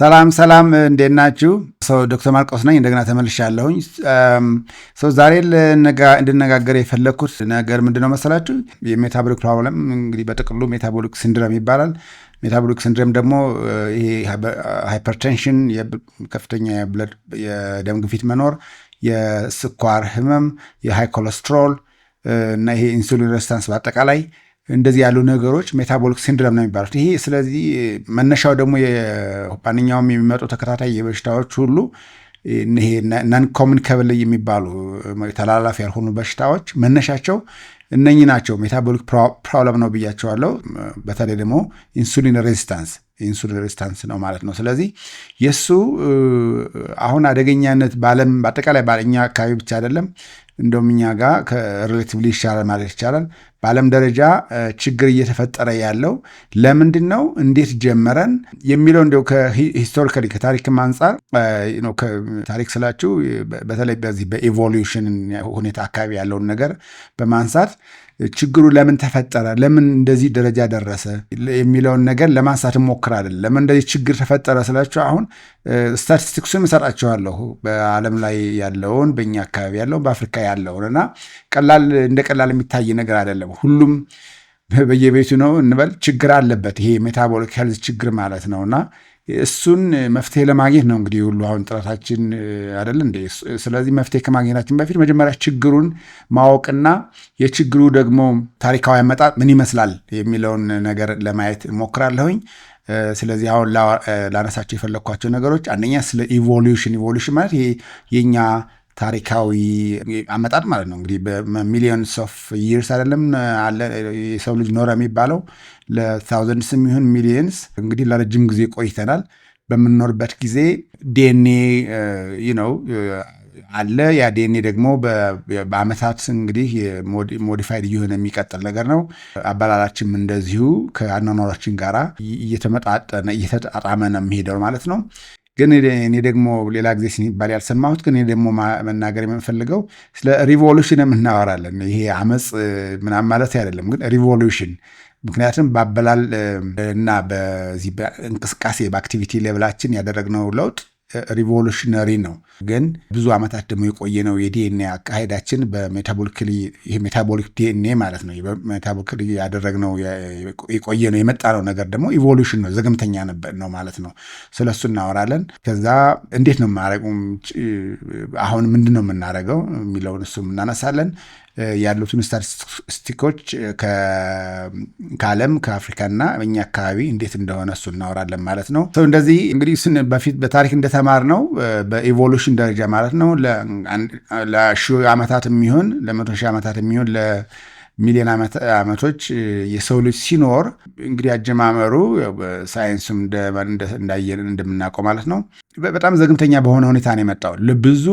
ሰላም እንዴት ናችሁ? ዶክተር ማርቆስ ነኝ። እንደገና ተመልሻለሁኝ። ዛሬ እንድነጋገር የፈለግኩት ነገር ምንድነው መሰላችሁ? የሜታቦሊክ ፕሮብለም እንግዲህ በጥቅሉ ሜታቦሊክ ሲንድረም ይባላል። ሜታቦሊክ ሲንድረም ደግሞ ይሄ ሃይፐርቴንሽን፣ ከፍተኛ የደም ግፊት መኖር፣ የስኳር ህመም፣ የሃይ ኮሌስትሮል እና ይሄ ኢንሱሊን ሬዚስታንስ በአጠቃላይ እንደዚህ ያሉ ነገሮች ሜታቦሊክ ሲንድረም ነው የሚባሉት። ይሄ ስለዚህ መነሻው ደግሞ ማንኛውም የሚመጡ ተከታታይ የበሽታዎች ሁሉ ይሄ ናን ኮሚኒኬብል የሚባሉ ተላላፊ ያልሆኑ በሽታዎች መነሻቸው እነኚህ ናቸው። ሜታቦሊክ ፕሮብለም ነው ብያቸዋለሁ። በተለይ ደግሞ ኢንሱሊን ሬዚስታንስ ነው ማለት ነው። ስለዚህ የእሱ አሁን አደገኛነት በዓለም በአጠቃላይ በኛ አካባቢ ብቻ አይደለም፣ እንደውም እኛ ጋር ከሪሌቲቭሊ ይሻላል ማለት ይቻላል። በዓለም ደረጃ ችግር እየተፈጠረ ያለው ለምንድን ነው፣ እንዴት ጀመረን የሚለው እንዲያው ከሂስቶሪካሊ ከታሪክም አንጻር ታሪክ ስላችሁ በተለይ በዚህ በኢቮሉሽን ሁኔታ አካባቢ ያለውን ነገር በማንሳት ችግሩ ለምን ተፈጠረ፣ ለምን እንደዚህ ደረጃ ደረሰ የሚለውን ነገር ለማንሳት እሞክራለን። ለምን እንደዚህ ችግር ተፈጠረ ስላችሁ አሁን ስታቲስቲክሱን እሰጣችኋለሁ፣ በዓለም ላይ ያለውን፣ በእኛ አካባቢ ያለውን፣ በአፍሪካ ያለውን እና እንደ ቀላል የሚታይ ነገር አይደለም። ሁሉም በየቤቱ ነው እንበል ችግር አለበት። ይሄ ሜታቦሊክ ሄልዝ ችግር ማለት ነውና እሱን መፍትሄ ለማግኘት ነው እንግዲህ ሁሉ አሁን ጥረታችን አይደል እንዴ? ስለዚህ መፍትሄ ከማግኘታችን በፊት መጀመሪያ ችግሩን ማወቅና የችግሩ ደግሞ ታሪካዊ አመጣጥ ምን ይመስላል የሚለውን ነገር ለማየት እሞክራለሁኝ። ስለዚህ አሁን ላነሳቸው የፈለግኳቸው ነገሮች አንደኛ ስለ ኢቮሉሽን ማለት ይሄ የኛ ታሪካዊ አመጣጥ ማለት ነው። እንግዲህ በሚሊዮንስ ኦፍ ይርስ አይደለም አለ የሰው ልጅ ኖረ የሚባለው ለታውዘንድስ የሚሆን ሚሊየንስ እንግዲህ ለረጅም ጊዜ ቆይተናል። በምንኖርበት ጊዜ ዲኤንኤ አለ። ያ ዲኤንኤ ደግሞ በአመታት እንግዲህ ሞዲፋይድ እየሆነ የሚቀጥል ነገር ነው። አበላላችንም እንደዚሁ ከአኗኗራችን ጋራ እየተጣጣመ ነው የሚሄደው ማለት ነው። ግን እኔ ደግሞ ሌላ ጊዜ ሲባል ያልሰማሁት ግን እኔ ደግሞ መናገር የምንፈልገው ስለ ሪቮሉሽን እናወራለን። ይሄ አመፅ ምናምን ማለት አይደለም፣ ግን ሪቮሉሽን ምክንያቱም በአበላል እና በዚህ በእንቅስቃሴ በአክቲቪቲ ሌቭላችን ያደረግነው ለውጥ ሪቮሉሽነሪ ነው። ግን ብዙ ዓመታት ደግሞ የቆየ ነው የዲኤንኤ አካሄዳችን ሜታቦሊክ ዲኤንኤ ማለት ነው። ሜታቦሊክ ያደረግነው የቆየ ነው የመጣ ነው ነገር ደግሞ ኢቮሉሽን ነው፣ ዘገምተኛ ነው ማለት ነው። ስለሱ እናወራለን። ከዛ እንዴት ነው የማደርገው፣ አሁን ምንድን ነው የምናደርገው የሚለውን እሱም እናነሳለን። ያሉትን ስታቲስቲኮች ከዓለም ከአፍሪካና በእኛ አካባቢ እንዴት እንደሆነ እሱ እናወራለን ማለት ነው። እንደዚህ እንግዲህ በፊት በታሪክ እንደተማርነው በኢቮሉሽን ደረጃ ማለት ነው ለሺህ ዓመታት የሚሆን ለመቶ ሺህ ዓመታት የሚሆን ለሚሊዮን ዓመቶች የሰው ልጅ ሲኖር እንግዲህ አጀማመሩ ሳይንሱም እንዳየን እንደምናውቀው ማለት ነው በጣም ዘግምተኛ በሆነ ሁኔታ ነው የመጣው። ለብዙ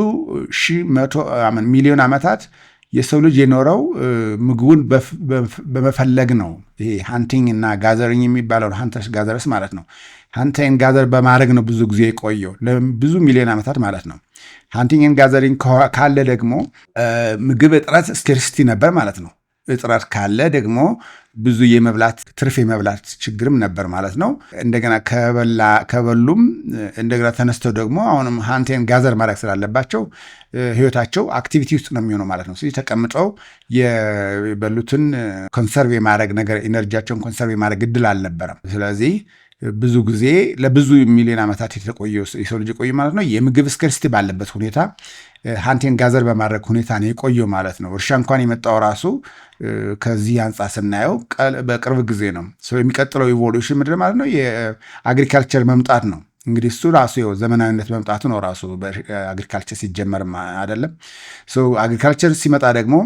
ሚሊዮን ዓመታት የሰው ልጅ የኖረው ምግቡን በመፈለግ ነው። ይሄ ሃንቲንግ እና ጋዘሪንግ የሚባለው ሃንተርስ ጋዘርስ ማለት ነው። ሃንቲንግ ጋዘር በማድረግ ነው ብዙ ጊዜ የቆየው ለብዙ ሚሊዮን ዓመታት ማለት ነው። ሃንቲንግ ጋዘሪንግ ካለ ደግሞ ምግብ እጥረት ስኬርሲቲ ነበር ማለት ነው። እጥረት ካለ ደግሞ ብዙ ትርፍ የመብላት ችግርም ነበር ማለት ነው። እንደገና ከበሉም እንደገና ተነስተው ደግሞ አሁንም ሃንቲንግ ጋዘር ማድረግ ስላለባቸው ህይወታቸው አክቲቪቲ ውስጥ ነው የሚሆነው ማለት ነው። ስለዚህ ተቀምጠው የበሉትን ኮንሰርቭ የማድረግ ነገር ኢነርጂያቸውን ኮንሰርቭ የማድረግ እድል አልነበረም። ስለዚህ ብዙ ጊዜ ለብዙ ሚሊዮን ዓመታት የሰው ልጅ የቆየ ማለት ነው። የምግብ ስኬርሲቲ ባለበት ሁኔታ ሃንቲንግ ጋዘር በማድረግ ሁኔታ ነው የቆየው ማለት ነው። እርሻ እንኳን የመጣው ራሱ ከዚህ አንጻር ስናየው በቅርብ ጊዜ ነው። የሚቀጥለው ኢቮሉሽን ምንድን ማለት ነው? የአግሪካልቸር መምጣት ነው። እንግዲህ እሱ ራሱ ዘመናዊነት መምጣቱ ነው ራሱ በአግሪካልቸር ሲጀመርም አይደለም። አግሪካልቸር ሲመጣ ደግሞ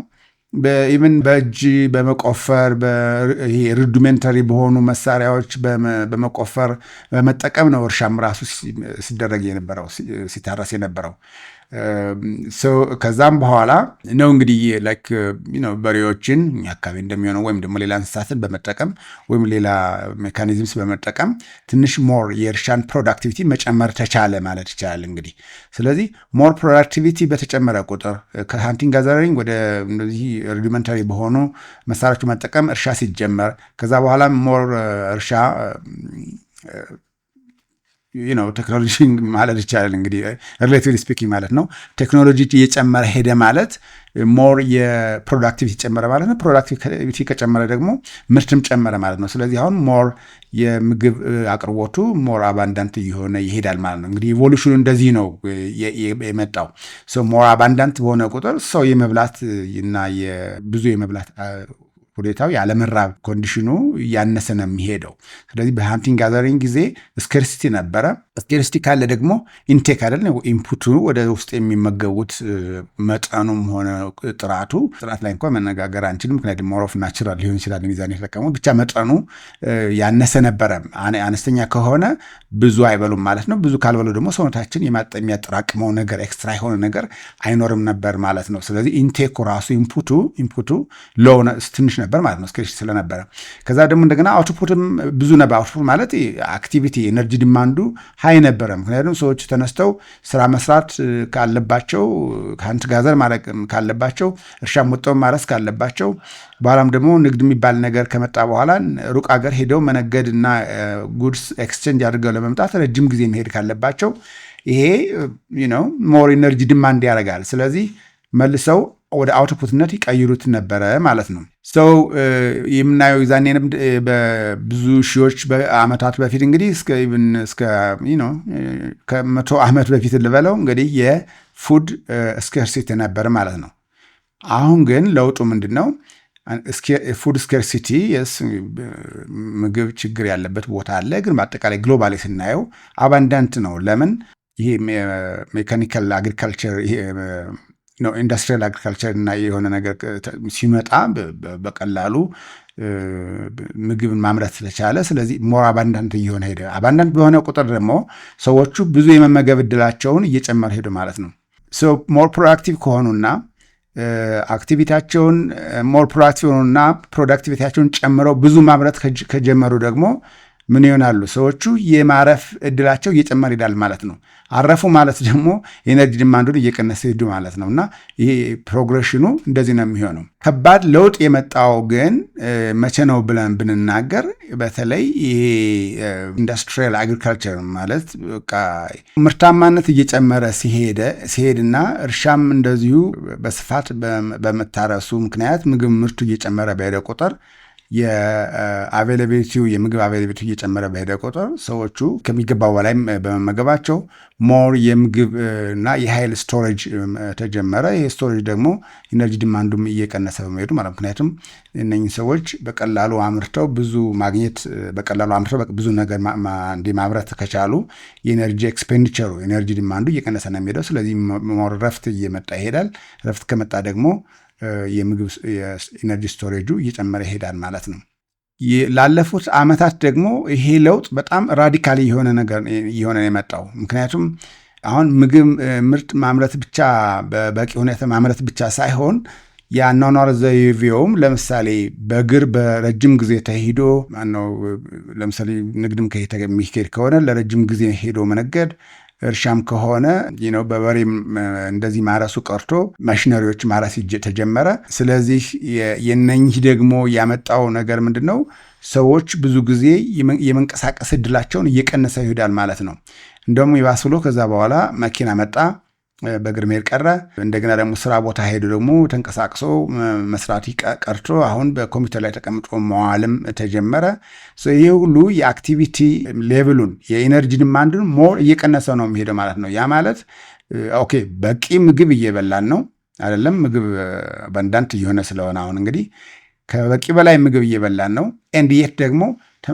ኢቨን በእጅ በመቆፈር ሩዲሜንተሪ በሆኑ መሳሪያዎች በመቆፈር በመጠቀም ነው እርሻም ራሱ ሲደረግ የነበረው ሲታረስ የነበረው። ከዛም በኋላ ነው እንግዲህ በሬዎችን አካባቢ እንደሚሆነው ወይም ደግሞ ሌላ እንስሳትን በመጠቀም ወይም ሌላ ሜካኒዝምስ በመጠቀም ትንሽ ሞር የእርሻን ፕሮዳክቲቪቲ መጨመር ተቻለ ማለት ይቻላል እንግዲህ። ስለዚህ ሞር ፕሮዳክቲቪቲ በተጨመረ ቁጥር ከሃንቲንግ ጋዘሪንግ ወደ እንደዚህ ሩዲመንታሪ በሆኑ መሳሪያዎች መጠቀም እርሻ ሲጀመር ከዛ በኋላ ሞር እርሻ ቴክኖሎጂ ማለት ይቻላል እንግዲህ ሪሌቲቭሊ ስፒኪንግ ማለት ነው። ቴክኖሎጂ እየጨመረ ሄደ ማለት ሞር የፕሮዳክቲቪቲ ጨመረ ማለት ነው። ፕሮዳክቲቪቲ ከጨመረ ደግሞ ምርትም ጨመረ ማለት ነው። ስለዚህ አሁን ሞር የምግብ አቅርቦቱ ሞር አባንዳንት እየሆነ ይሄዳል ማለት ነው። እንግዲህ ኢቮሉሽኑ እንደዚህ ነው የመጣው። ሞር አባንዳንት በሆነ ቁጥር ሰው የመብላት እና ብዙ የመብላት ሁኔታው ያለመራብ ኮንዲሽኑ እያነሰ ነው የሚሄደው። ስለዚህ በሃንቲንግ ጋዘሪንግ ጊዜ ስኬርሲቲ ነበረ። ስኬርሲቲ ካለ ደግሞ ኢንቴክ አይደል ኢንፑቱ ወደ ውስጥ የሚመገቡት መጠኑም ሆነ ጥራት ላይ እንኳን መነጋገር አንችልም። ምክንያቱም ሞር ኦፍ ናቹራል ሊሆን ይችላል ሚዛን የተጠቀሙት ብቻ መጠኑ ያነሰ ነበረ። አነስተኛ ከሆነ ብዙ አይበሉም ማለት ነው። ብዙ ካልበሉ ደግሞ ሰውነታችን የሚያጠራቅመው ነገር ኤክስትራ የሆነ ነገር አይኖርም ነበር ማለት ነው። ስለዚህ ኢንቴኩ ራሱ ኢንፑቱ ሎው ትንሽ ነበር ማለት ነው ስኬርሲቲ ስለነበረ። ከዛ ደግሞ እንደገና አውትፑትም ብዙ ነበር። አውትፑት ማለት አክቲቪቲ ኤነርጂ ዲማንዱ ሀይ ነበረ። ምክንያቱም ሰዎች ተነስተው ስራ መስራት ካለባቸው ከአንት ጋዘር ማድረግ ካለባቸው እርሻ ወጥተው ማረስ ካለባቸው በኋላም ደግሞ ንግድ የሚባል ነገር ከመጣ በኋላ ሩቅ ሀገር ሄደው መነገድ እና ጉድስ ኤክስቼንጅ አድርገው ለመምጣት ረጅም ጊዜ መሄድ ካለባቸው ይሄ ሞር ኤነርጂ ዲማንድ ያደርጋል። ስለዚህ መልሰው ወደ አውትፑትነት ይቀይሩት ነበረ ማለት ነው። ሰው የምናየው ዛኔንም በብዙ ሺዎች ዓመታት በፊት እንግዲህ እስከ ከመቶ ዓመት በፊት ልበለው እንግዲህ የፉድ ስኬርሲቲ ነበር ማለት ነው። አሁን ግን ለውጡ ምንድን ነው? ፉድ ስኬርሲቲ ምግብ ችግር ያለበት ቦታ አለ። ግን በአጠቃላይ ግሎባሊ ስናየው አባንዳንት ነው። ለምን? ይሄ ሜካኒካል አግሪካልቸር ኢንዱስትሪያል አግሪካልቸር እና የሆነ ነገር ሲመጣ በቀላሉ ምግብን ማምረት ስለቻለ፣ ስለዚህ ሞር አባንዳንት እየሆነ ሄደ። አባንዳንት በሆነ ቁጥር ደግሞ ሰዎቹ ብዙ የመመገብ እድላቸውን እየጨመረ ሄዱ ማለት ነው። ሞር ፕሮዳክቲቭ ከሆኑና አክቲቪቲያቸውን ሞር ፕሮዳክቲቭ ሆኑና ፕሮዳክቲቪቲያቸውን ጨምረው ብዙ ማምረት ከጀመሩ ደግሞ ምን ይሆናሉ? ሰዎቹ የማረፍ እድላቸው እየጨመረ ይሄዳል ማለት ነው። አረፉ ማለት ደግሞ የኤነርጂ ዲማንዱን እየቀነሰ ሄዱ ማለት ነው። እና ይሄ ፕሮግሬሽኑ እንደዚህ ነው የሚሆነው። ከባድ ለውጥ የመጣው ግን መቼ ነው ብለን ብንናገር በተለይ ይሄ ኢንዱስትሪያል አግሪካልቸር ማለት ምርታማነት እየጨመረ ሲሄድና እርሻም እንደዚሁ በስፋት በመታረሱ ምክንያት ምግብ ምርቱ እየጨመረ በሄደ ቁጥር የምግብ አቬይላቢሊቲ እየጨመረ በሄደ ቁጥር ሰዎቹ ከሚገባው በላይ በመመገባቸው ሞር የምግብ እና የኃይል ስቶሬጅ ተጀመረ። ይህ ስቶሬጅ ደግሞ ኢነርጂ ዲማንዱም እየቀነሰ በመሄዱ ማለት ምክንያቱም እነኝህ ሰዎች በቀላሉ አምርተው ብዙ ነገር ማምረት ከቻሉ የኤነርጂ ኤክስፔንዲቸሩ ኤነርጂ ዲማንዱ እየቀነሰ ነው የሚሄደው። ስለዚህ ሞር ረፍት እየመጣ ይሄዳል። ረፍት ከመጣ ደግሞ የምግብ የኢነርጂ ስቶሬጁ እየጨመረ ይሄዳል ማለት ነው። ላለፉት ዓመታት ደግሞ ይሄ ለውጥ በጣም ራዲካሊ የሆነ የመጣው ምክንያቱም አሁን ምግብ ምርት ማምረት ብቻ በበቂ ሁኔታ ማምረት ብቻ ሳይሆን የአኗኗር ዘይቤውም ለምሳሌ በእግር በረጅም ጊዜ ተሂዶ ለምሳሌ ንግድም የሚሄድ ከሆነ ለረጅም ጊዜ ሄዶ መነገድ፣ እርሻም ከሆነ በበሬ እንደዚህ ማረሱ ቀርቶ ማሽነሪዎች ማረስ ተጀመረ። ስለዚህ የነኝህ ደግሞ ያመጣው ነገር ምንድን ነው? ሰዎች ብዙ ጊዜ የመንቀሳቀስ እድላቸውን እየቀነሰ ይሄዳል ማለት ነው። እንደውም ይባስ ብሎ ከዛ በኋላ መኪና መጣ፣ በእግር መሄድ ቀረ። እንደገና ደግሞ ስራ ቦታ ሄዱ ደግሞ ተንቀሳቅሶ መስራት ቀርቶ አሁን በኮምፒውተር ላይ ተቀምጦ መዋልም ተጀመረ። ይህ ሁሉ የአክቲቪቲ ሌቭሉን የኢነርጂ ዲማንድን ሞር እየቀነሰ ነው የሚሄደው ማለት ነው። ያ ማለት ኦኬ በቂ ምግብ እየበላን ነው አይደለም፣ ምግብ አባንዳንት እየሆነ ስለሆነ አሁን እንግዲህ ከበቂ በላይ ምግብ እየበላን ነው። ኤንዲየት ደግሞ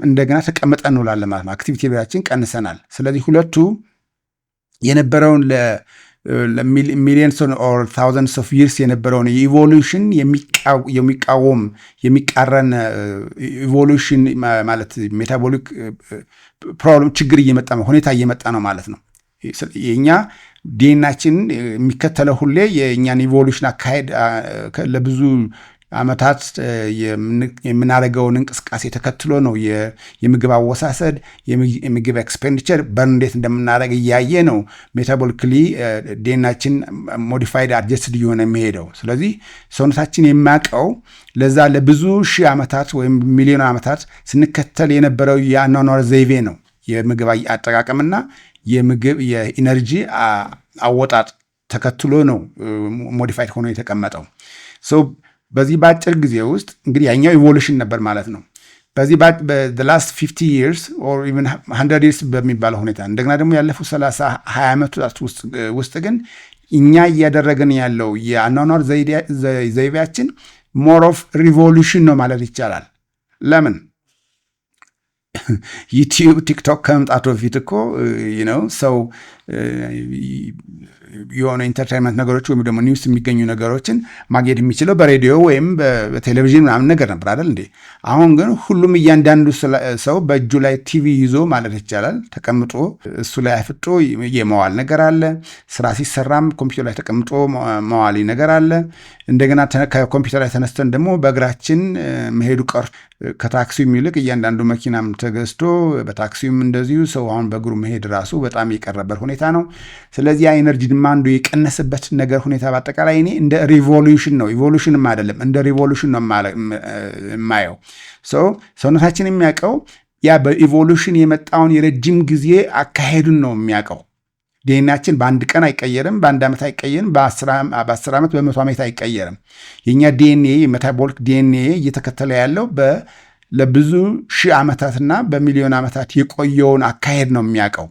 እንደገና ተቀምጠን እንውላለን ማለት ነው። አክቲቪቲ ሌቭላችን ቀንሰናል። ስለዚህ ሁለቱ የነበረውን ሚሊየንስ ኦር ታውዘንድስ ኦፍ ይርስ የነበረውን የኢቮሉሽን የሚቃረን ኢቮሉሽን ማለት ሜታቦሊክ ፕሮብለም ችግር እየመጣ ነው፣ ሁኔታ እየመጣ ነው ማለት ነው። የእኛ ዲኤንኤያችን የሚከተለው ሁሌ የእኛን ኢቮሉሽን አካሄድ ለብዙ ዓመታት የምናደርገውን እንቅስቃሴ ተከትሎ ነው የምግብ አወሳሰድ የምግብ ኤክስፔንዲቸር በርን እንዴት እንደምናደርግ እያየ ነው ሜታቦሊክሊ ዲኤንኤያችን ሞዲፋይድ አድጀስትድ እየሆነ የሚሄደው። ስለዚህ ሰውነታችን የሚያውቀው ለዛ ለብዙ ሺህ ዓመታት ወይም ሚሊዮን ዓመታት ስንከተል የነበረው የአኗኗር ዘይቤ ነው። የምግብ አጠቃቀምና የኢነርጂ አወጣጥ ተከትሎ ነው ሞዲፋይድ ሆኖ የተቀመጠው። በዚህ በአጭር ጊዜ ውስጥ እንግዲህ ያኛው ኢቮሉሽን ነበር ማለት ነው። በዚህ ላስት 50 years or even 100 years በሚባለው ሁኔታ እንደገና ደግሞ ያለፉት 30-20 ዓመታት ውስጥ ግን እኛ እያደረግን ያለው የአኗኗር ዘይቤያችን ሞር ኦፍ ሪቮሉሽን ነው ማለት ይቻላል። ለምን? ዩቲዩብ ቲክቶክ ከመምጣቱ በፊት እኮ ሰው የሆነ ኢንተርቴንመንት ነገሮች ወይም ደግሞ ኒውስ የሚገኙ ነገሮችን ማግኘት የሚችለው በሬዲዮ ወይም በቴሌቪዥን ምናምን ነገር ነበር አይደል እንዴ? አሁን ግን ሁሉም እያንዳንዱ ሰው በእጁ ላይ ቲቪ ይዞ ማለት ይቻላል ተቀምጦ እሱ ላይ አፍጦ የመዋል ነገር አለ። ስራ ሲሰራም ኮምፒውተር ላይ ተቀምጦ መዋል ነገር አለ። እንደገና ከኮምፒውተር ላይ ተነስተን ደግሞ በእግራችን መሄዱ ቀር ከታክሲውም ይልቅ እያንዳንዱ መኪናም ተገዝቶ በታክሲውም እንደዚሁ ሰው አሁን በእግሩ መሄድ ራሱ በጣም የቀረበት ሁኔታ ነው። ስለዚህ ኤነርጂ ዲማንዱ የቀነሰበት ነገር ሁኔታ በአጠቃላይ እኔ እንደ ሪቮሉሽን ነው፣ ኢቮሉሽንም አይደለም፣ እንደ ሪቮሉሽን ነው የማየው። ሰውነታችን የሚያውቀው ያ በኢቮሉሽን የመጣውን የረጅም ጊዜ አካሄዱን ነው የሚያውቀው። ዲኤንኤያችን በአንድ ቀን አይቀየርም፣ በአንድ ዓመት አይቀየርም፣ በ10 ዓመት በ100 ዓመት አይቀየርም። የእኛ ዲኤንኤ የሜታቦሊክ ዲኤንኤ እየተከተለ ያለው ለብዙ ሺህ ዓመታትና በሚሊዮን ዓመታት የቆየውን አካሄድ ነው የሚያውቀው።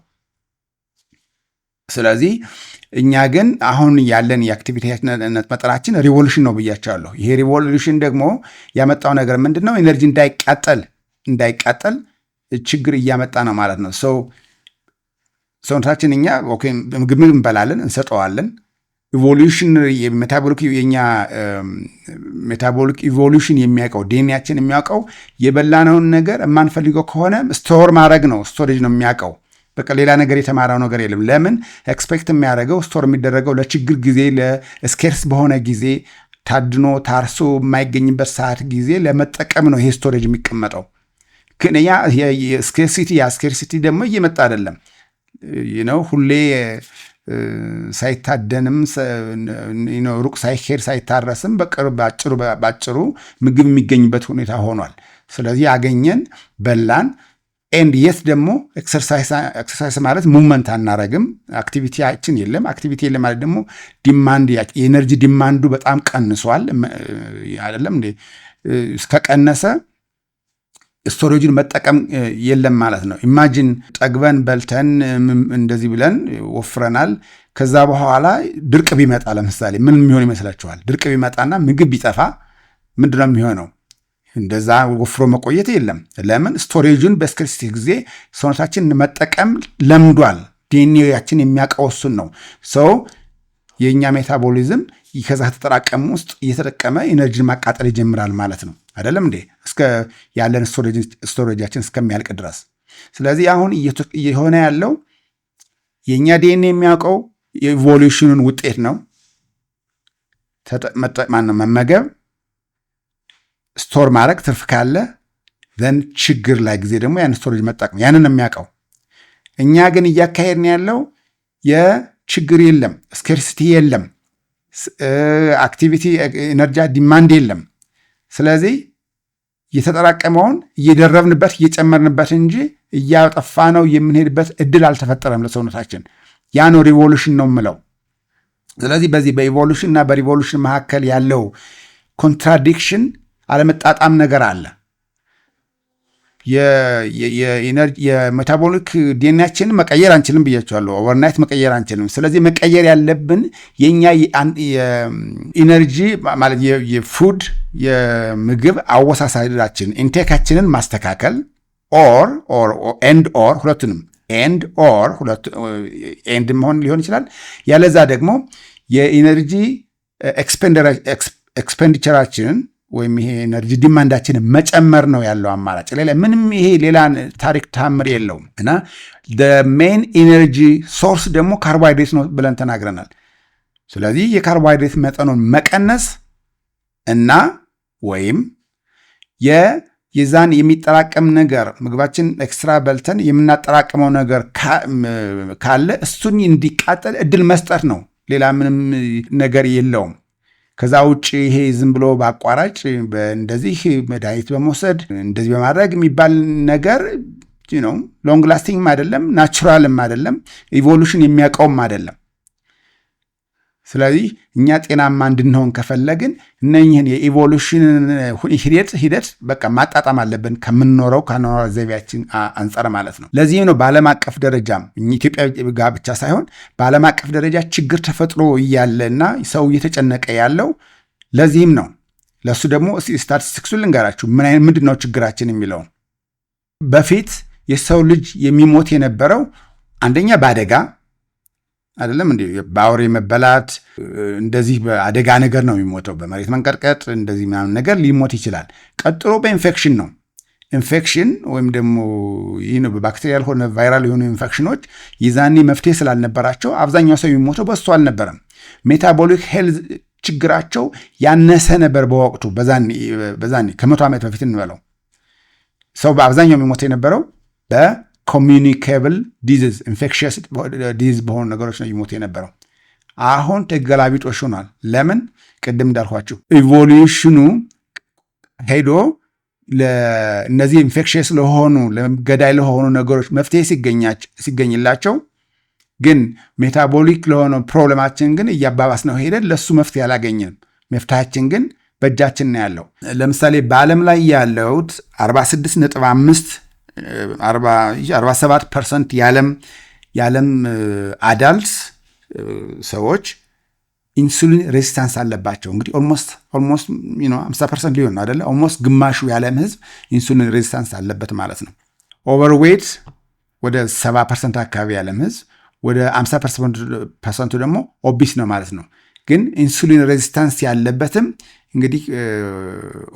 ስለዚህ እኛ ግን አሁን ያለን የአክቲቪቲነት መጠናችን ሪቮሉሽን ነው ብያቸዋለሁ። ይሄ ሪቮሉሽን ደግሞ ያመጣው ነገር ምንድን ነው? ኤነርጂ እንዳይቃጠል ችግር እያመጣ ነው ማለት ነው። ሰውነታችን እኛ ምግብ እንበላለን፣ እንሰጠዋለን። ኢቮሉሽን የኛ ሜታቦሊክ ኢቮሉሽን የሚያውቀው ዲኤንኤያችን የሚያውቀው የበላነውን ነገር የማንፈልገው ከሆነ ስቶር ማድረግ ነው። ስቶሬጅ ነው የሚያውቀው። በቃ ሌላ ነገር የተማረው ነገር የለም። ለምን ኤክስፔክት የሚያደርገው ስቶር የሚደረገው ለችግር ጊዜ፣ ለስኬርስ በሆነ ጊዜ ታድኖ ታርሶ የማይገኝበት ሰዓት ጊዜ ለመጠቀም ነው ይሄ ስቶሬጅ የሚቀመጠው። ግን ያ ስኬርሲቲ ደግሞ እየመጣ አይደለም። ሁሌ ሳይታደንም ሩቅ ሳይሄድ ሳይታረስም ባጭሩ ምግብ የሚገኝበት ሁኔታ ሆኗል። ስለዚህ አገኘን፣ በላን። ኤንድ የት ደግሞ ኤክሰርሳይዝ ማለት ሙቭመንት አናረግም፣ አክቲቪቲያችን የለም። አክቲቪቲ የለም ማለት ደግሞ ዲማንድ የኤነርጂ ዲማንዱ በጣም ቀንሷል አይደለም እንዴ? እስከቀነሰ ስቶሬጅን መጠቀም የለም ማለት ነው። ኢማጂን ጠግበን በልተን እንደዚህ ብለን ወፍረናል። ከዛ በኋላ ድርቅ ቢመጣ ለምሳሌ ምን የሚሆን ይመስላችኋል? ድርቅ ቢመጣና ምግብ ቢጠፋ ምንድነው የሚሆነው? እንደዛ ወፍሮ መቆየት የለም። ለምን? ስቶሬጅን በስኬርሲቲ ጊዜ ሰውነታችን መጠቀም ለምዷል። ዲኤንኤያችን የሚያውቀው እሱን ነው። የእኛ ሜታቦሊዝም ከዛ ተጠራቀም ውስጥ እየተጠቀመ ኢነርጂን ማቃጠል ይጀምራል ማለት ነው። አይደለም እንዴ? እስከ ያለን ስቶሬጃችን እስከሚያልቅ ድረስ። ስለዚህ አሁን እየሆነ ያለው የእኛ ዲኤንኤ የሚያውቀው የኢቮሉሽኑን ውጤት ነው። መመገብ፣ ስቶር ማድረግ፣ ትርፍ ካለ ዘን ችግር ላይ ጊዜ ደግሞ ያን ስቶሬጅ መጠቀም፣ ያንን ነው የሚያውቀው። እኛ ግን እያካሄድን ያለው የችግር የለም፣ ስኬርሲቲ የለም፣ አክቲቪቲ ኤነርጂ ዲማንድ የለም። ስለዚህ የተጠራቀመውን እየደረብንበት እየጨመርንበት እንጂ እያጠፋ ነው የምንሄድበት እድል አልተፈጠረም ለሰውነታችን። ያ ነው ሪቮሉሽን ነው የምለው። ስለዚህ በዚህ በኢቮሉሽን እና በሪቮሉሽን መካከል ያለው ኮንትራዲክሽን አለመጣጣም ነገር አለ። የሜታቦሊክ ዲኤንኤያችንን መቀየር አንችልም ብያቸዋለሁ። ኦቨርናይት መቀየር አንችልም። ስለዚህ መቀየር ያለብን የኛ ኢነርጂ ማለት የፉድ የምግብ አወሳሳዳችን ኢንቴካችንን ማስተካከል ኦር ሁለቱንም ኤንድ መሆን ሊሆን ይችላል። ያለዛ ደግሞ የኢነርጂ ኤክስፔንዲቸራችንን ወይም ይሄ ኤነርጂ ዲማንዳችንን መጨመር ነው ያለው አማራጭ። ምንም ይሄ ሌላ ታሪክ ታምር የለውም። እና ሜን ኢነርጂ ሶርስ ደግሞ ካርቦሃይድሬት ነው ብለን ተናግረናል። ስለዚህ የካርቦሃይድሬት መጠኑን መቀነስ እና ወይም የዛን የሚጠራቀም ነገር ምግባችን ኤክስትራ በልተን የምናጠራቅመው ነገር ካለ እሱን እንዲቃጠል እድል መስጠት ነው። ሌላ ምንም ነገር የለውም። ከዛ ውጭ ይሄ ዝም ብሎ በአቋራጭ እንደዚህ መድኃኒት በመውሰድ እንደዚህ በማድረግ የሚባል ነገር ሎንግ ላስቲንግም አይደለም፣ ናቹራልም አይደለም፣ ኢቮሉሽን የሚያውቀውም አይደለም። ስለዚህ እኛ ጤናማ እንድንሆን ከፈለግን እነኝህን የኢቮሉሽን ሂደት በቃ ማጣጣም አለብን ከምንኖረው ከአኗኗር ዘይቤያችን አንጻር ማለት ነው። ለዚህም ነው በዓለም አቀፍ ደረጃም ኢትዮጵያ ጋር ብቻ ሳይሆን በዓለም አቀፍ ደረጃ ችግር ተፈጥሮ እያለና ሰው እየተጨነቀ ያለው ለዚህም ነው። ለእሱ ደግሞ ስታቲስቲክሱን ልንገራችሁ ምንድን ነው ችግራችን የሚለውን። በፊት የሰው ልጅ የሚሞት የነበረው አንደኛ በአደጋ አይደለም እንዴ? በአውሬ መበላት እንደዚህ በአደጋ ነገር ነው የሚሞተው። በመሬት መንቀጥቀጥ እንደዚህ ምናምን ነገር ሊሞት ይችላል። ቀጥሎ በኢንፌክሽን ነው። ኢንፌክሽን ወይም ደግሞ ይህ ነው በባክቴሪያል ሆነ ቫይራል የሆኑ ኢንፌክሽኖች ይዛኔ መፍትሄ ስላልነበራቸው አብዛኛው ሰው የሚሞተው በሱ አልነበረም። ሜታቦሊክ ሄልዝ ችግራቸው ያነሰ ነበር በወቅቱ። በዛኔ ከ100 ዓመት በፊት እንበለው ሰው በአብዛኛው የሚሞተው የነበረው ኮሚኒኬብል ዲዚዝ ኢንፌክሽየስ ዲዚዝ በሆኑ ነገሮች ነው ይሞት የነበረው። አሁን ተገላቢጦሽ ሆኗል። ለምን? ቅድም እንዳልኳችሁ ኢቮሉሽኑ ሄዶ ለእነዚህ ኢንፌክሽየስ ለሆኑ ገዳይ ለሆኑ ነገሮች መፍትሄ ሲገኝላቸው ግን ሜታቦሊክ ለሆነ ፕሮብለማችን ግን እያባባስ ነው ሄደን ለሱ መፍትሄ አላገኘንም። መፍትሄያችን ግን በእጃችን ነው ያለው። ለምሳሌ በዓለም ላይ ያለውት 46.5 47% የዓለም አዳልትስ ሰዎች ኢንሱሊን ሬዚስታንስ አለባቸው። እንግዲህ ኦልሞስት 50% ሊሆን ነው አይደለ? ኦልሞስት ግማሹ የዓለም ህዝብ ኢንሱሊን ሬዚስታንስ አለበት ማለት ነው። ኦቨርዌት ወደ 70% አካባቢ የዓለም ህዝብ፣ ወደ 50% ደግሞ ኦቢስ ነው ማለት ነው። ግን ኢንሱሊን ሬዚስታንስ ያለበትም እንግዲህ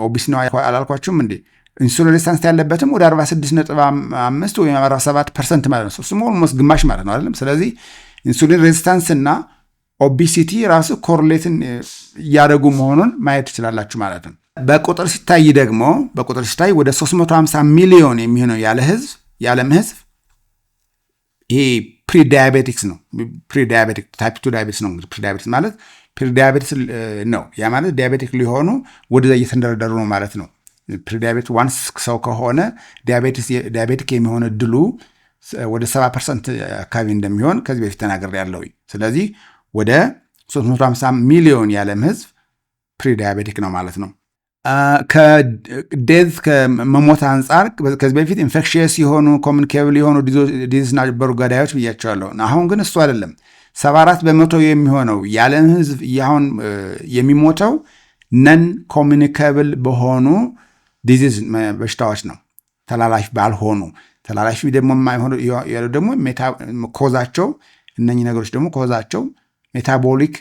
ኦቢስ ነው አላልኳችሁም እንዴ? ኢንሱሊን ሬዚስታንስ ያለበትም ወደ 46.5 ወይም 47% ማለት ነው። እሱም ኦልሞስት ግማሽ ማለት ነው አይደለም? ስለዚህ ኢንሱሊን ሬዚስታንስ እና ኦቢሲቲ ራሱ ኮሪሌትን እያደረጉ መሆኑን ማየት ትችላላችሁ ማለት ነው። በቁጥር ሲታይ ወደ 350 ሚሊዮን የሚሆነው የዓለም ህዝብ ይሄ ፕሪዳያቤቲክስ ነው። ፕሪዳያቤቲክ ታይፕ 2 ዳያቤቲክስ ነው። ፕሪዳያቤቲክስ ማለት ፕሪዳያቤቲክስ ነው። ያ ማለት ዳያቤቲክ ሊሆኑ ወደዛ እየተንደረደሩ ነው ማለት ነው። ፕሪዳያቤቲክ ዋንስ ሰው ከሆነ ዳያቤቲክ የሚሆን እድሉ ወደ 70% አካባቢ እንደሚሆን ከዚህ በፊት ተናገር ያለው። ስለዚህ ወደ 350 ሚሊዮን የዓለም ህዝብ ፕሪዳያቤቲክ ነው ማለት ነው። ከዴዝ ከመሞት አንጻር ከዚህ በፊት ኢንፌክሽየስ የሆኑ ኮሚኒኬብል የሆኑ ዲዚዝ ነበሩ ገዳዮች ብያቸዋለሁ። አሁን ግን እሱ አይደለም። 74% የሚሆነው የዓለም ህዝብ አሁን የሚሞተው ነን ኮሚኒኬብል በሆኑ ዲዚዝ በሽታዎች ነው። ተላላፊ ባልሆኑ ተላላፊ ደግሞ የማይሆኑ ደግሞ ኮዛቸው እነኚህ ነገሮች ደግሞ ኮዛቸው ሜታቦሊክ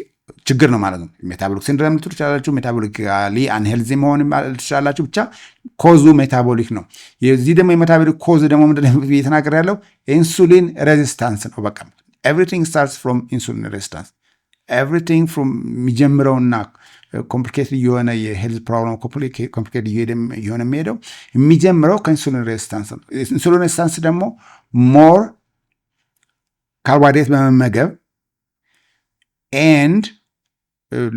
ችግር ነው ማለት ነው። ሜታቦሊክ ሲንድሮም ልትሉ ትችላላችሁ። ሜታቦሊካሊ አንሄልዚ መሆን ትችላላችሁ። ብቻ ኮዙ ሜታቦሊክ ነው። የዚህ ደግሞ የሜታቦሊክ ኮዝ ደግሞ ምንድን ነው እየተናገር ያለው? ኢንሱሊን ሬዚስታንስ ነው። በቃ ኤቭሪቲንግ ስታርትስ ፍሮም ኢንሱሊን ሬዚስታንስ። ኤቭሪቲንግ ፍሮም የሚጀምረውና ኮምፕሊኬትድ የሆነ የሄልዝ ፕሮብለም ኮምፕሊኬትድ የሆነ የሚሄደው የሚጀምረው ከኢንሱሊን ሬዚስታንስ ነው። ኢንሱሊን ሬዚስታንስ ደግሞ ሞር ካርቦሃይድሬት በመመገብ ኤንድ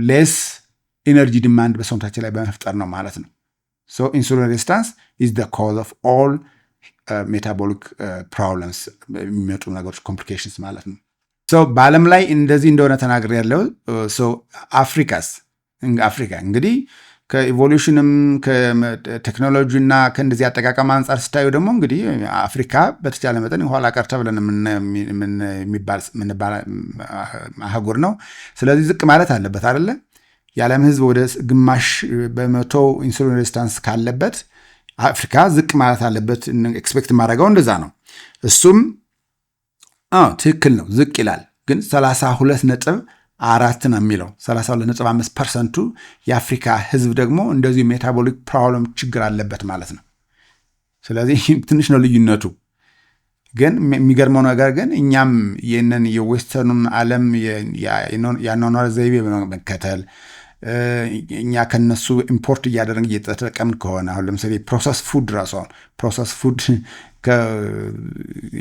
ሌስ ኢነርጂ ዲማንድ በሰውነታችን ላይ በመፍጠር ነው ማለት ነው። ሶ ኢንሱሊን ሬዚስታንስ ኢዝ ዘ ኮዝ ኦፍ ኦል ሜታቦሊክ ፕሮብለምስ የሚመጡ ነገሮች ኮምፕሊኬሽንስ ማለት ነው። በዓለም ላይ እንደዚህ እንደሆነ ተናግሬ ያለው አፍሪካ እንግዲህ ከኢቮሉሽንም ከቴክኖሎጂ እና ከእንደዚህ አጠቃቀም አንጻር ስታዩ ደግሞ እንግዲህ አፍሪካ በተቻለ መጠን ኋላ ቀር ተብለን የምንባል አህጉር ነው። ስለዚህ ዝቅ ማለት አለበት አይደለ? የዓለም ህዝብ ወደ ግማሽ በመቶ ኢንሱሊን ሬዚስታንስ ካለበት አፍሪካ ዝቅ ማለት አለበት። ኤክስፔክት ማድረገው እንደዛ ነው። እሱም ትክክል ነው፣ ዝቅ ይላል። ግን 32.4 ነው የሚለው 32.5% የአፍሪካ ህዝብ ደግሞ እንደዚሁ ሜታቦሊክ ፕሮብለም ችግር አለበት ማለት ነው። ስለዚህ ትንሽ ነው ልዩነቱ። ግን የሚገርመው ነገር ግን እኛም ይህንን የዌስተርኑን ዓለም የአኗኗር ዘይቤ በመከተል እኛ ከነሱ ኢምፖርት እያደረግን እየተጠቀምን ከሆነ አሁን ለምሳሌ ፕሮሰስ ፉድ ራሱ ፕሮሰስ ፉድ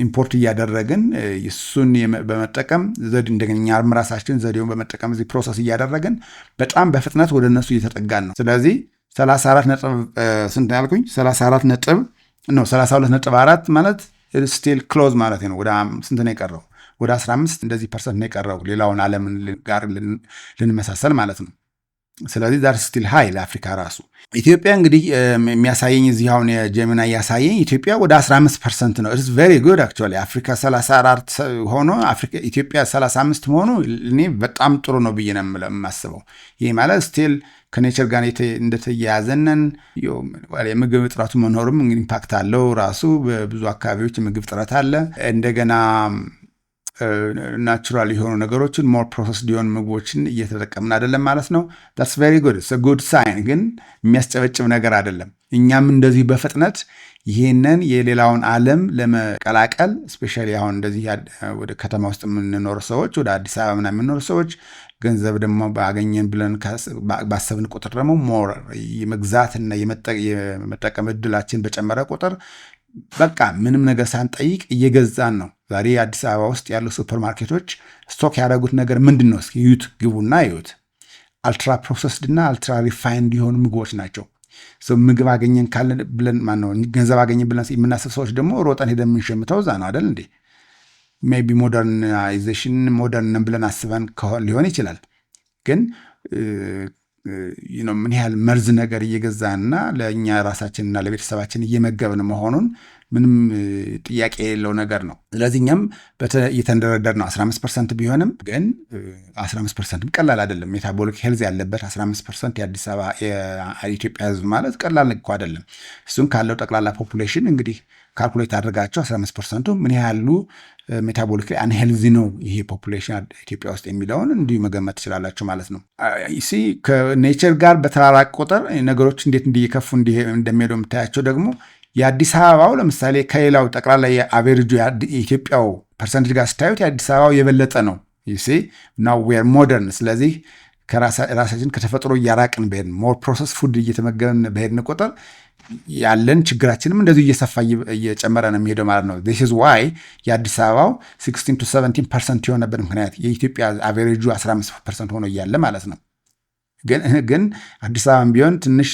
ኢምፖርት እያደረግን እሱን በመጠቀም እንደገና እኛም ራሳችን ዘዴውን በመጠቀም እዚህ ፕሮሰስ እያደረግን በጣም በፍጥነት ወደ እነሱ እየተጠጋን ነው። ስለዚህ 32.4 ማለት ስቲል ክሎዝ ማለት ነው። ወደ ስንት ነው የቀረው? ወደ 15 እንደዚህ ፐርሰንት ነው የቀረው ሌላውን ዓለም ጋር ልንመሳሰል ማለት ነው። ስለዚህ ዛት ስቲል ሃይ ለአፍሪካ ራሱ። ኢትዮጵያ እንግዲህ የሚያሳየኝ እዚህ አሁን የጀሚና እያሳየኝ ኢትዮጵያ ወደ 15% ነው። ኢትስ ቬሪ ጉድ አክቹዋሊ። አፍሪካ 34 ሆኖ ኢትዮጵያ 35 መሆኑ እኔ በጣም ጥሩ ነው ብዬ ነው የማስበው። ይህ ማለት ስቲል ከኔቸር ጋር እንደተያያዘነን የምግብ እጥረቱ መኖርም ኢምፓክት አለው ራሱ። በብዙ አካባቢዎች የምግብ እጥረት አለ። እንደገና ናቹራል የሆኑ ነገሮችን ሞር ፕሮሰስድ የሆኑ ምግቦችን እየተጠቀምን አይደለም ማለት ነው። ዳትስ ቬሪ ጉድ ጉድ ሳይን፣ ግን የሚያስጨበጭብ ነገር አይደለም። እኛም እንደዚህ በፍጥነት ይህንን የሌላውን ዓለም ለመቀላቀል ስፔሻሊ አሁን እንደዚህ ወደ ከተማ ውስጥ የምንኖር ሰዎች፣ ወደ አዲስ አበባ ምናምን የምንኖር ሰዎች ገንዘብ ደግሞ ባገኘን ብለን ባሰብን ቁጥር ደግሞ ሞር የመግዛትና የመጠቀም እድላችን በጨመረ ቁጥር በቃ ምንም ነገር ሳንጠይቅ እየገዛን ነው። ዛሬ አዲስ አበባ ውስጥ ያሉ ሱፐር ማርኬቶች ስቶክ ያደረጉት ነገር ምንድን ነው? እስኪ ዩት ግቡና ዩት። አልትራ ፕሮሰስድ እና አልትራ ሪፋይንድ የሆኑ ምግቦች ናቸው። ምግብ አገኘን ካለን ብለን ማነው ገንዘብ አገኘን ብለን የምናስብ ሰዎች ደግሞ ሮጠን ሄደን የምንሸምተው እዛ ነው አይደል እንዴ? ሜይ ቢ ሞደርናይዜሽን ሞደርን ብለን አስበን ሊሆን ይችላል። ግን ምን ያህል መርዝ ነገር እየገዛና ለእኛ ራሳችንና ለቤተሰባችን እየመገብን መሆኑን ምንም ጥያቄ የሌለው ነገር ነው። ስለዚህ እኛም እየተንደረደር ነው። 15% ቢሆንም ግን 15% ቀላል አይደለም። ሜታቦሊክ ሄልዝ ያለበት 15% የአዲስ አበባ የኢትዮጵያ ሕዝብ ማለት ቀላል እኮ አይደለም። እሱን ካለው ጠቅላላ ፖፑሌሽን እንግዲህ ካልኩሌት አድርጋቸው 15%ቱ ምን ያህሉ ሜታቦሊክ አንሄልዚ ነው ይሄ ፖፑሌሽን ኢትዮጵያ ውስጥ የሚለውን እንዲሁ መገመት ትችላላችሁ ማለት ነው። ከኔቸር ጋር በተራራቅ ቁጥር ነገሮች እንዴት እየከፉ እንደሚሄዱ የምታያቸው ደግሞ የአዲስ አበባው ለምሳሌ ከሌላው ጠቅላላ የአቬሬጁ የኢትዮጵያው ፐርሰንቴጅ ጋር ስታዩት የአዲስ አበባው የበለጠ ነው። ናው ዌር ሞደርን። ስለዚህ ራሳችን ከተፈጥሮ እያራቅን በሄድን ሞር ፕሮሰስ ፉድ እየተመገብን በሄድን ቁጥር ያለን ችግራችንም እንደዚሁ እየሰፋ እየጨመረ ነው የሚሄደው ማለት ነው። ዚስ ኢዝ ዋይ የአዲስ አበባው 16 to 17% የሆነበት ምክንያት የኢትዮጵያ አቬሬጁ 15% ሆኖ እያለ ማለት ነው። ግን አዲስ አበባም ቢሆን ትንሽ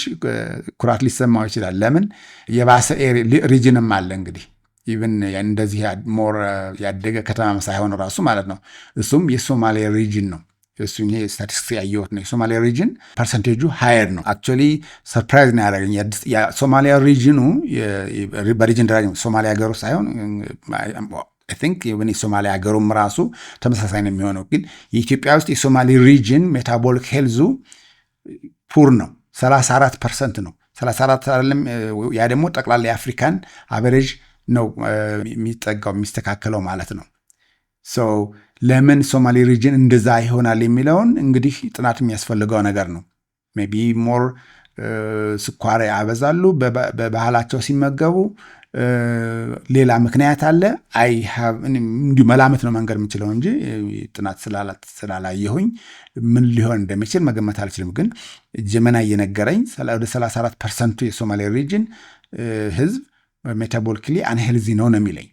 ኩራት ሊሰማው ይችላል። ለምን? የባሰ ሪጅንም አለ እንግዲህ ኢቨን እንደዚህ ሞር ያደገ ከተማ ሳይሆን ራሱ ማለት ነው። እሱም የሶማሌ ሪጅን ነው። እሱ ስታቲስቲክስ ያየሁት ነው። የሶማሊያ ሪጅን ፐርሰንቴጁ ሃየር ነው። አክቹዋሊ ሰርፕራይዝ ነው ያደረገኝ። የሶማሊያ ሪጅኑ በሪጅን ደረጃ ሶማሊያ ሀገሩ ሳይሆን አይ ቲንክ የሶማሊያ ሀገሩም ራሱ ተመሳሳይ ነው የሚሆነው። ግን የኢትዮጵያ ውስጥ የሶማሌ ሪጅን ሜታቦሊክ ሄልዙ ፑር ነው፣ 34% ነው። 34 አይደለም። ያ ደግሞ ጠቅላላ የአፍሪካን አቨሬጅ ነው የሚጠጋው የሚስተካከለው ማለት ነው። ለምን ሶማሌ ሪጅን እንደዛ ይሆናል የሚለውን እንግዲህ ጥናት የሚያስፈልገው ነገር ነው። ሜይ ቢ ሞር ስኳር ያበዛሉ በባህላቸው ሲመገቡ፣ ሌላ ምክንያት አለ። እንዲሁ መላመት ነው መንገድ የምችለው እንጂ ጥናት ስላላየሁኝ ምን ሊሆን እንደሚችል መገመት አልችልም። ግን ጀመና እየነገረኝ ወደ 34% የሶማሌ ሪጅን ህዝብ ሜታቦሊክሊ አንሄልዚ ነው የሚለኝ።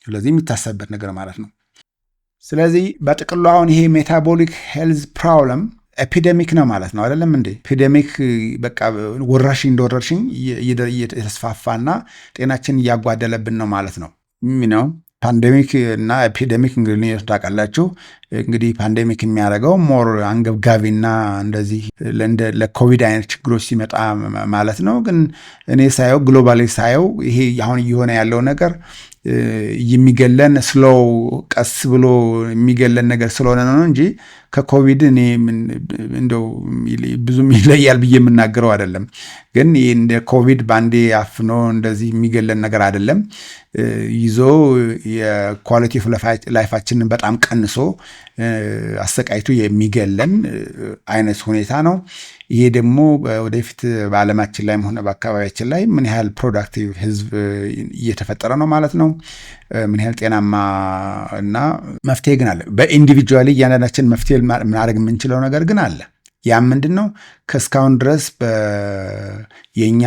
ስለዚህ የሚታሰብበት ነገር ማለት ነው። ስለዚህ በጥቅሉ አሁን ይሄ ሜታቦሊክ ሄልዝ ፕሮብለም ኤፒደሚክ ነው ማለት ነው አይደለም እንዴ? ኤፒደሚክ በቃ ወረርሽኝ እንደ ወረርሽኝ እየተስፋፋና ጤናችን እያጓደለብን ነው ማለት ነው። ፓንዴሚክ እና ኤፒደሚክ እንግዲህ ታውቃላችሁ። እንግዲህ ፓንዴሚክ የሚያደርገው ሞር አንገብጋቢና እንደዚህ ለኮቪድ አይነት ችግሮች ሲመጣ ማለት ነው። ግን እኔ ሳየው ግሎባሊ ሳየው ይሄ አሁን እየሆነ ያለው ነገር የሚገለን ስሎው ቀስ ብሎ የሚገለን ነገር ስለሆነ ነው እንጂ ከኮቪድ እኔ እንደው ብዙም ይለያል ብዬ የምናገረው አይደለም። ግን እንደ ኮቪድ ባንዴ አፍኖ እንደዚህ የሚገለን ነገር አይደለም። ይዞ የኳሊቲ ኦፍ ላይፋችንን በጣም ቀንሶ አሰቃይቶ የሚገለን አይነት ሁኔታ ነው። ይሄ ደግሞ ወደፊት በዓለማችን ላይም ሆነ በአካባቢያችን ላይ ምን ያህል ፕሮዳክቲቭ ህዝብ እየተፈጠረ ነው ማለት ነው። ምን ያህል ጤናማ እና መፍትሄ ግን አለ። በኢንዲቪጁዋሊ እያንዳንዳችን መፍትሄ ማድረግ የምንችለው ነገር ግን አለ። ያም ምንድን ነው? ከእስካሁን ድረስ የእኛ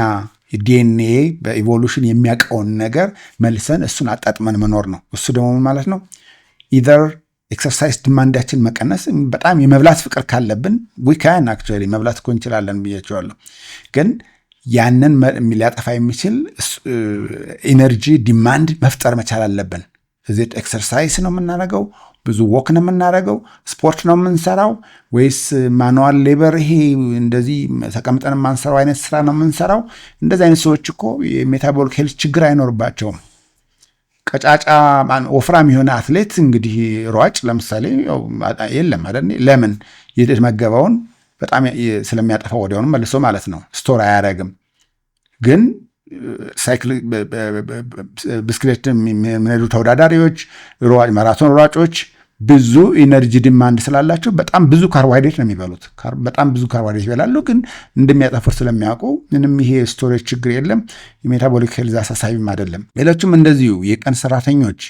ዲኤንኤ በኢቮሉሽን የሚያውቀውን ነገር መልሰን እሱን አጣጥመን መኖር ነው። እሱ ደግሞ ማለት ነው ኢዘር ኤክሰርሳይዝ ዲማንዳችን መቀነስ። በጣም የመብላት ፍቅር ካለብን ዊካን አክቹዋሊ መብላት እኮ እንችላለን ብያቸዋለሁ። ግን ያንን ሊያጠፋ የሚችል ኢነርጂ ዲማንድ መፍጠር መቻል አለብን። እዚህ ኤክሰርሳይዝ ነው የምናደርገው፣ ብዙ ወክ ነው የምናደርገው፣ ስፖርት ነው የምንሰራው ወይስ ማኑዋል ሌበር ይሄ እንደዚህ ተቀምጠን የማንሰራው አይነት ስራ ነው የምንሰራው? እንደዚህ አይነት ሰዎች እኮ የሜታቦሊክ ሄልዝ ችግር አይኖርባቸውም። ቀጫጫ ወፍራም የሆነ አትሌት እንግዲህ ሯጭ ለምሳሌ የለም አይደል? ለምን? የተመገበውን በጣም ስለሚያጠፋው ወዲያውኑ መልሶ ማለት ነው ስቶር አያደርግም። ግን ሳይክል ብስክሌት የሚነዱ ተወዳዳሪዎች፣ ማራቶን ሯጮች ብዙ ኢነርጂ ዲማንድ ስላላቸው በጣም ብዙ ካርቦሃይድሬት ነው የሚበሉት። በጣም ብዙ ካርቦሃይድሬት ይበላሉ፣ ግን እንደሚያጠፉት ስለሚያውቁ ምንም ይሄ ስቶሬጅ ችግር የለም። የሜታቦሊክ ሄልዝ አሳሳቢም አይደለም። ሌሎችም እንደዚሁ የቀን ሰራተኞች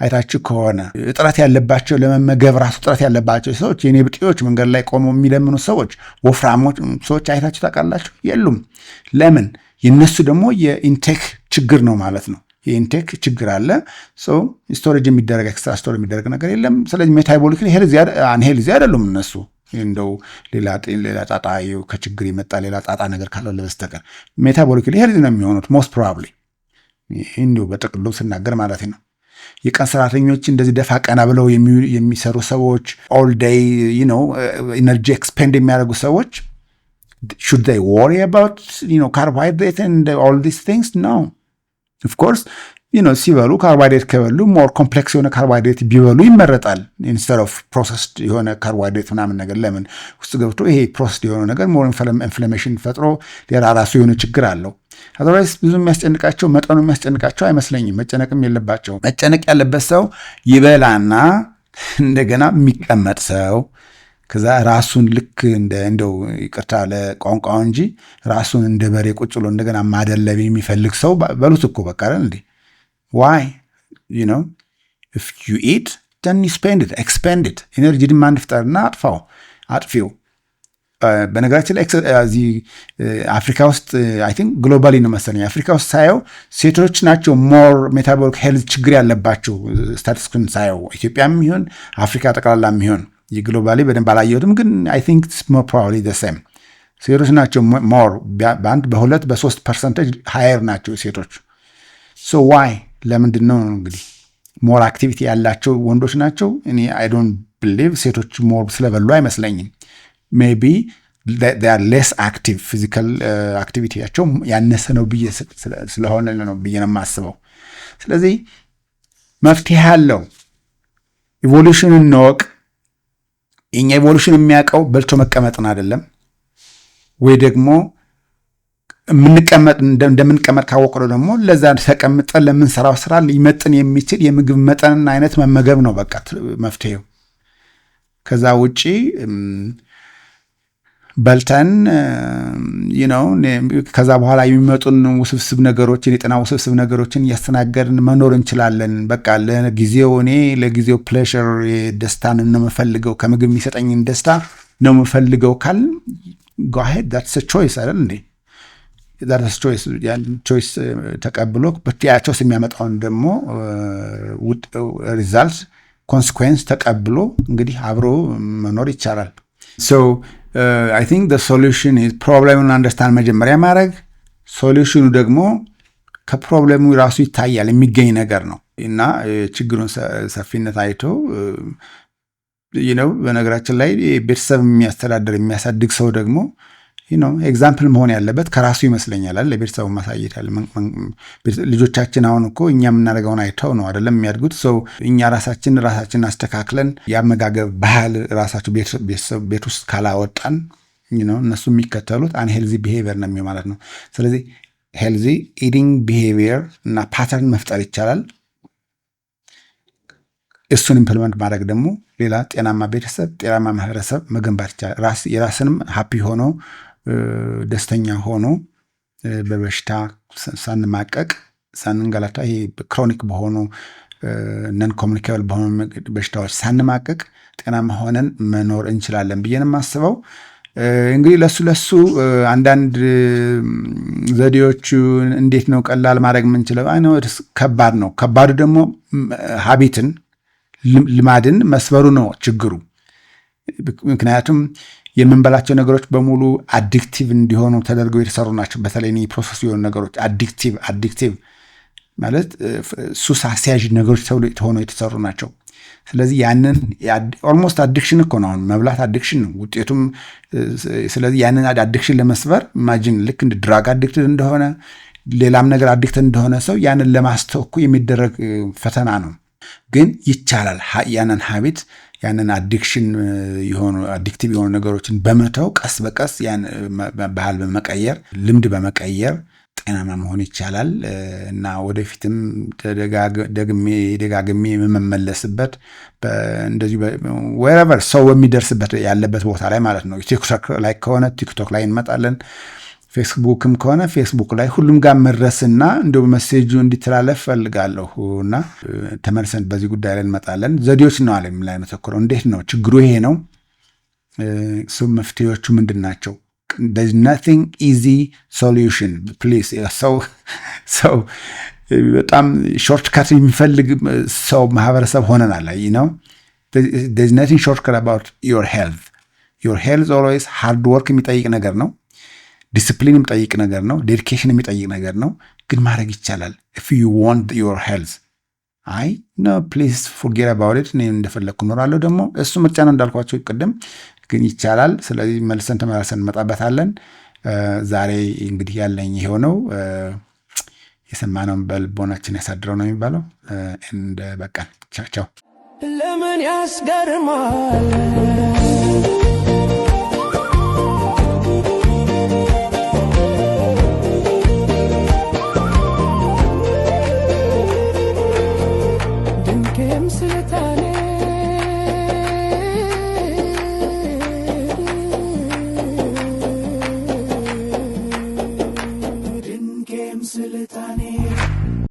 አይታችሁ ከሆነ እጥረት ያለባቸው ለመመገብ ራሱ እጥረት ያለባቸው ሰዎች፣ የኔ ብጤዎች፣ መንገድ ላይ ቆመው የሚለምኑ ሰዎች፣ ወፍራሞች ሰዎች አይታችሁ ታውቃላችሁ? የሉም። ለምን? የነሱ ደግሞ የኢንቴክ ችግር ነው ማለት ነው። የኢንቴክ ችግር አለ። ስቶሬጅ የሚደረግ ኤክስትራ ስቶሬጅ የሚደረግ ነገር የለም። ስለዚህ ሜታቦሊክ ሄልዚ አይደሉም እነሱ። እንደው ሌላ ጣጣ ከችግር የመጣ ሌላ ጣጣ ነገር ካለው በስተቀር ሜታቦሊክ ሄልዚ ነው የሚሆኑት ሞስት ፕሮባብሊ። እንዲሁ በጥቅሉ ስናገር ማለት ነው። የቀን ሰራተኞች እንደዚህ ደፋ ቀና ብለው የሚሰሩ ሰዎች ኦል ዴይ ኢነርጂ ኤክስፔንድ የሚያደርጉ ሰዎች should they worry about carbohydrate and all these things? No, of course. ሲበሉ ካርቦሃይድሬት ከበሉ ሞር ኮምፕሌክስ የሆነ ካርቦሃይድሬት ቢበሉ ይመረጣል ኢንስቴድ ኦፍ ፕሮሰስድ የሆነ ካርቦሃይድሬት ምናምን ነገር። ለምን ውስጥ ገብቶ ይሄ ፕሮሰስድ የሆነ ነገር ሞር ኢንፍላሜሽን ፈጥሮ ሌላ ራሱ የሆነ ችግር አለው። አዘርዋይስ ብዙ የሚያስጨንቃቸው መጠኑ የሚያስጨንቃቸው አይመስለኝም። መጨነቅም የለባቸው። መጨነቅ ያለበት ሰው ይበላና እንደገና የሚቀመጥ ሰው ከዛ ራሱን ልክ እንደው ይቅርታ ለቋንቋው እንጂ ራሱን እንደ በሬ ቁጭ ብሎ እንደገና ማደለብ የሚፈልግ ሰው በሉት እኮ በቃ አይደል እንዴ? why if you eat then you expend it ኤነርጂ ዲማንድ ፍጠርና አጥፊው። በነገራችን ላይ እዚህ አፍሪካ ውስጥ አይ ቲንክ ግሎባሊ ነው መሰለኝ አፍሪካ ውስጥ ሳየው ሴቶች ናቸው ሞር ሜታቦሊክ ሄልዝ ችግር ያለባቸው ስታቲስቲክሱን ሳየው፣ ኢትዮጵያም ይሁን አፍሪካ ጠቅላላም ይሁን የግሎባሊ በደንብ አላየሁትም፣ ግን አይ ቲንክ ኢትስ ሞር ፕሮባብሊ ዘ ሴም። ሴቶች ናቸው ሞር በ2-3% ሃየር ናቸው ሴቶች። ሶ ዋይ ለምንድን ነው እንግዲህ ሞር አክቲቪቲ ያላቸው ወንዶች ናቸው? እኔ አይ ዶንት ብሊቭ ሴቶች ሞር ስለበሉ አይመስለኝም። ሜቢ they are less active ፊዚካል አክቲቪቲያቸው ያነሰ ነው ብዬ ስለሆነ ነው ብዬ ነው የማስበው። ስለዚህ መፍትሄ አለው። ኢቮሉሽንን እንወቅ። የኛ ኢቮሉሽን የሚያውቀው በልቶ መቀመጥን አይደለም፣ ወይ ደግሞ እንደምንቀመጥ ካወቅነው ደግሞ ለዛ ተቀምጠን ለምንሰራው ስራ ሊመጥን የሚችል የምግብ መጠንና አይነት መመገብ ነው በቃ መፍትሄው። ከዛ ውጪ በልተን ከዛ በኋላ የሚመጡን ውስብስብ ነገሮችን የጤና ውስብስብ ነገሮችን እያስተናገድን መኖር እንችላለን። በቃ ለጊዜው ፕሌዥር ደስታን ነው የምፈልገው፣ ከምግብ የሚሰጠኝን ደስታ ነው የምፈልገው ካል go ahead, that's a choice አይደል እንዴ? that's a choice። ያን ቾይስ ተቀብሎ በቲያቾስ የሚያመጣውን ደግሞ ሪዛልት ኮንሲኩዌንስ ተቀብሎ እንግዲህ አብሮ መኖር ይቻላል። so I think the solution is ፕሮብሌሙን አንደርስታንድ መጀመሪያ ማድረግ፣ ሶሉሽኑ ደግሞ ከፕሮብሌሙ ራሱ ይታያል የሚገኝ ነገር ነው እና ችግሩን ሰፊነት አይቶ በነገራችን ላይ ቤተሰብ የሚያሳድግ ሰው ደግሞ ኤግዛምፕል መሆን ያለበት ከራሱ ይመስለኛል አይደል? ለቤተሰቡ ማሳየት ያለ ልጆቻችን አሁን እኮ እኛ የምናደርገውን አይተው ነው አይደለም የሚያድጉት። ሰው እኛ ራሳችን አስተካክለን የአመጋገብ ባህል ራሳቸው ቤት ውስጥ ካላወጣን እነሱ የሚከተሉት አንሄልዚ ቢሄቪየር ነው የሚሆን ማለት ነው። ስለዚህ ሄልዚ ኢቲንግ ቢሄቪየር እና ፓተርን መፍጠር ይቻላል። እሱን ኢምፕሊመንት ማድረግ ደግሞ ሌላ ጤናማ ቤተሰብ፣ ጤናማ ማህበረሰብ መገንባት ይቻላል። የራስንም ሃፒ ሆኖ ደስተኛ ሆኖ በበሽታ ሳንማቀቅ ሳንንገላታ፣ ይሄ ክሮኒክ በሆኑ ነን ኮሚኒኬብል በሆኑ በሽታዎች ሳንማቀቅ ጤናማ ሆነን መኖር እንችላለን ብዬ ነው የማስበው። እንግዲህ ለሱ አንዳንድ ዘዴዎቹ እንዴት ነው ቀላል ማድረግ የምንችለው? ከባድ ነው። ከባዱ ደግሞ ልማድን መስበሩ ነው ችግሩ። ምክንያቱም የምንበላቸው ነገሮች በሙሉ አዲክቲቭ እንዲሆኑ ተደርገው የተሰሩ ናቸው። በተለይ ፕሮሰስ የሆኑ ነገሮች አዲክቲቭ ማለት ሱስ አስያዥ ነገሮች ተብሎ የተሰሩ ናቸው። ስለዚህ ያንን ኦልሞስት አዲክሽን እኮ ነው። አሁን መብላት አዲክሽን ነው ውጤቱም። ስለዚህ ያንን አዲክሽን ለመስበር ኢማጂን ልክ እንደ ድራግ አዲክትድ እንደሆነ ሌላም ነገር አዲክትድ እንደሆነ ሰው ያንን ለማስተው የሚደረግ ፈተና ነው። ግን ይቻላል። ያንን ሀቢት ያንን አዲክሽን የሆኑ አዲክቲቭ የሆኑ ነገሮችን በመተው ቀስ በቀስ ያን ባህል በመቀየር ልምድ በመቀየር ጤናማ መሆን ይቻላል እና ወደፊትም ደጋግሜ የምመለስበት እንደዚህ ወረቨር ሰው በሚደርስበት ያለበት ቦታ ላይ ማለት ነው። ቲክቶክ ላይ ከሆነ ቲክቶክ ላይ እንመጣለን። ፌስቡክም ከሆነ ፌስቡክ ላይ ሁሉም ጋር መድረስና እንዲሁ መሴጁ እንዲተላለፍ ፈልጋለሁ እና ተመልሰን በዚህ ጉዳይ ላይ እንመጣለን። ዘዴዎች ነው አለ ላይ መተኮረው። እንዴት ነው ችግሩ? ይሄ ነው። መፍትሄዎቹ ምንድን ናቸው? There's nothing easy solution. Please ሰው በጣም ሾርትካት የሚፈልግ ሰው ማህበረሰብ ሆነናል። there's nothing shortcut about your health. Your health always hard work የሚጠይቅ ነገር ነው። ዲስፕሊን የሚጠይቅ ነገር ነው። ዴዲኬሽን የሚጠይቅ ነገር ነው። ግን ማድረግ ይቻላል if you want your health. no please forget about it። እኔ እንደፈለግኩ እኖራለሁ። ደግሞ እሱ ምርጫ ነው እንዳልኳቸው ቅድም፣ ግን ይቻላል። ስለዚህ መልሰን ተመላልሰን እንመጣበታለን። ዛሬ እንግዲህ ያለኝ ይሄው ነው። የሰማነውን በልቦናችን ያሳድረው ነው የሚባለው። በቃ ቻው። ለምን ያስገርማል